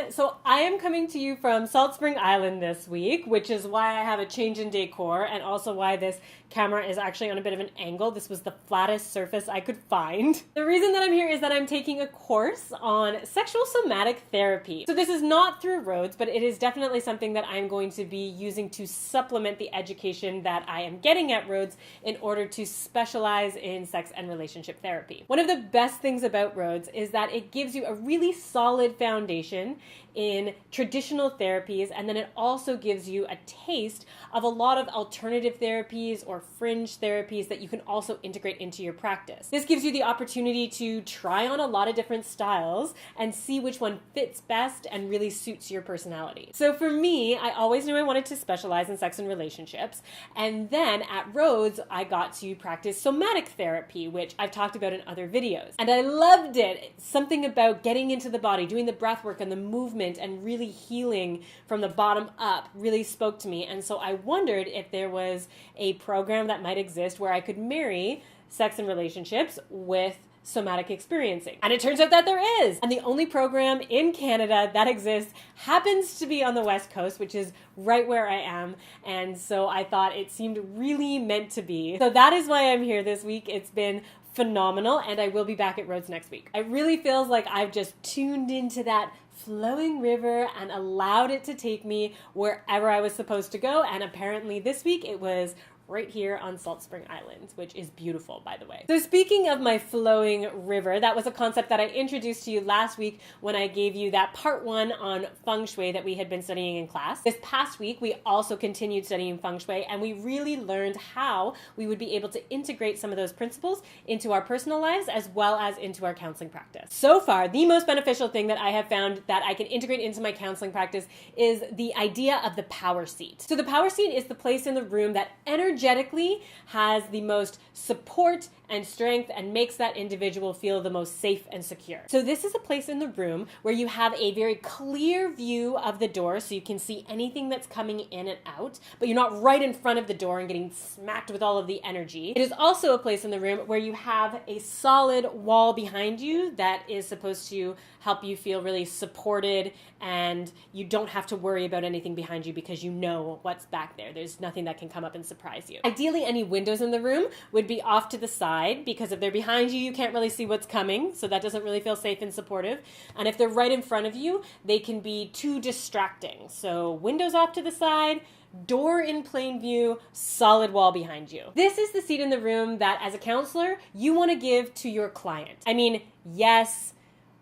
So I am coming to you from Salt Spring Island this week, which is why I have a change in decor and also why this camera is actually on a bit of an angle. This was the flattest surface I could find. The reason that I'm here is that I'm taking a course on sexual somatic therapy. So this is not through Rhodes, but it is definitely something that I'm going to be using to supplement the education that I am getting at Rhodes in order to specialize in sex and relationship therapy. One of the best things about Rhodes is that it gives you a really solid foundation in traditional therapies, and then it also gives you a taste of a lot of alternative therapies or fringe therapies that you can also integrate into your practice. This gives you the opportunity to try on a lot of different styles and see which one fits best and really suits your personality. So for me, I always knew I wanted to specialize in sex and relationships, and then at Rhodes, I got to practice somatic therapy, which I've talked about in other videos, and I loved it. Something about getting into the body, doing the breath work and the movement and really healing from the bottom up really spoke to me. And so I wondered if there was a program that might exist where I could marry sex and relationships with somatic experiencing. And it turns out that there is. And the only program in Canada that exists happens to be on the West Coast, which is right where I am. And so I thought it seemed really meant to be. So that is why I'm here this week. It's been phenomenal, and I will be back at Rhodes next week. It really feels like I've just tuned into that flowing river and allowed it to take me wherever I was supposed to go. And apparently this week it was right here on Salt Spring Island, which is beautiful, by the way. So speaking of my flowing river, that was a concept that I introduced to you last week when I gave you that part 1 on Feng Shui that we had been studying in class. This past week, we also continued studying Feng Shui, and we really learned how we would be able to integrate some of those principles into our personal lives as well as into our counseling practice. So far, the most beneficial thing that I have found that I can integrate into my counseling practice is the idea of the power seat. So the power seat is the place in the room that energetically has the most support and strength and makes that individual feel the most safe and secure. So this is a place in the room where you have a very clear view of the door so you can see anything that's coming in and out, but you're not right in front of the door and getting smacked with all of the energy. It is also a place in the room where you have a solid wall behind you that is supposed to help you feel really supported, and you don't have to worry about anything behind you because you know what's back there. There's nothing that can come up and surprise you. Ideally, any windows in the room would be off to the side, because if they're behind you, you can't really see what's coming, so that doesn't really feel safe and supportive. And if they're right in front of you, they can be too distracting. So windows off to the side, door in plain view, solid wall behind you. This is the seat in the room that, as a counselor, you want to give to your client. I mean, yes,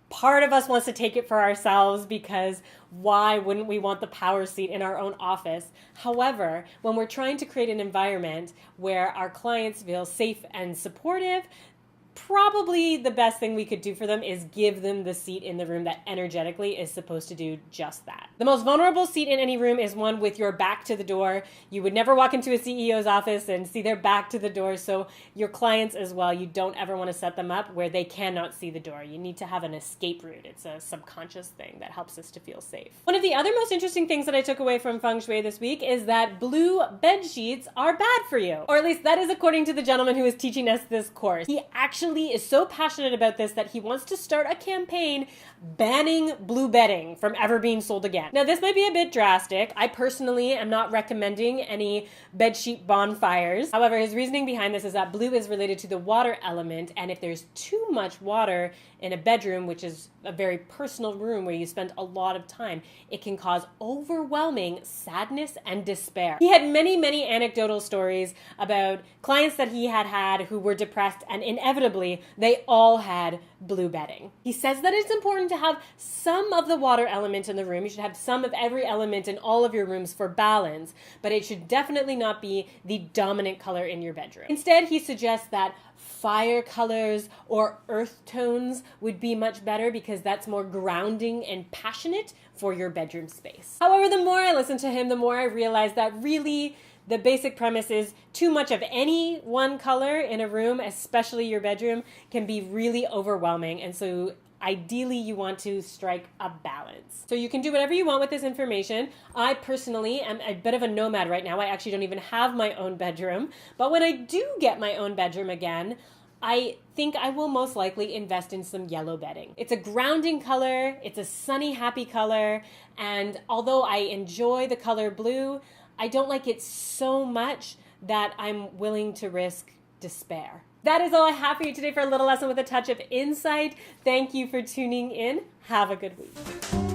part of us wants to take it for ourselves, because why wouldn't we want the power seat in our own office? However, when we're trying to create an environment where our clients feel safe and supportive, probably the best thing we could do for them is give them the seat in the room that energetically is supposed to do just that. The most vulnerable seat in any room is one with your back to the door. You would never walk into a CEO's office and see their back to the door, so your clients as well, you don't ever want to set them up where they cannot see the door. You need to have an escape route. It's a subconscious thing that helps us to feel safe. One of the other most interesting things that I took away from Feng Shui this week is that blue bed sheets are bad for you. Or at least that is according to the gentleman who is teaching us this course. He actually is so passionate about this that he wants to start a campaign banning blue bedding from ever being sold again. Now, this might be a bit drastic. I personally am not recommending any bedsheet bonfires. However, his reasoning behind this is that blue is related to the water element, and if there's too much water in a bedroom, which is a very personal room where you spend a lot of time, it can cause overwhelming sadness and despair. He had many, many anecdotal stories about clients that he had who were depressed, and inevitably they all had blue bedding. He says that it's important to have some of the water element in the room. You should have some of every element in all of your rooms for balance, but it should definitely not be the dominant color in your bedroom. Instead, he suggests that fire colors or earth tones would be much better, because that's more grounding and passionate for your bedroom space. However, the more I listened to him, the more I realized that really the basic premise is too much of any one color in a room, especially your bedroom, can be really overwhelming. And so ideally you want to strike a balance. So you can do whatever you want with this information. I personally am a bit of a nomad right now. I actually don't even have my own bedroom. But when I do get my own bedroom again, I think I will most likely invest in some yellow bedding. It's a grounding color, it's a sunny, happy color, and although I enjoy the color blue, I don't like it so much that I'm willing to risk despair. That is all I have for you today for a little lesson with a touch of insight. Thank you for tuning in. Have a good week.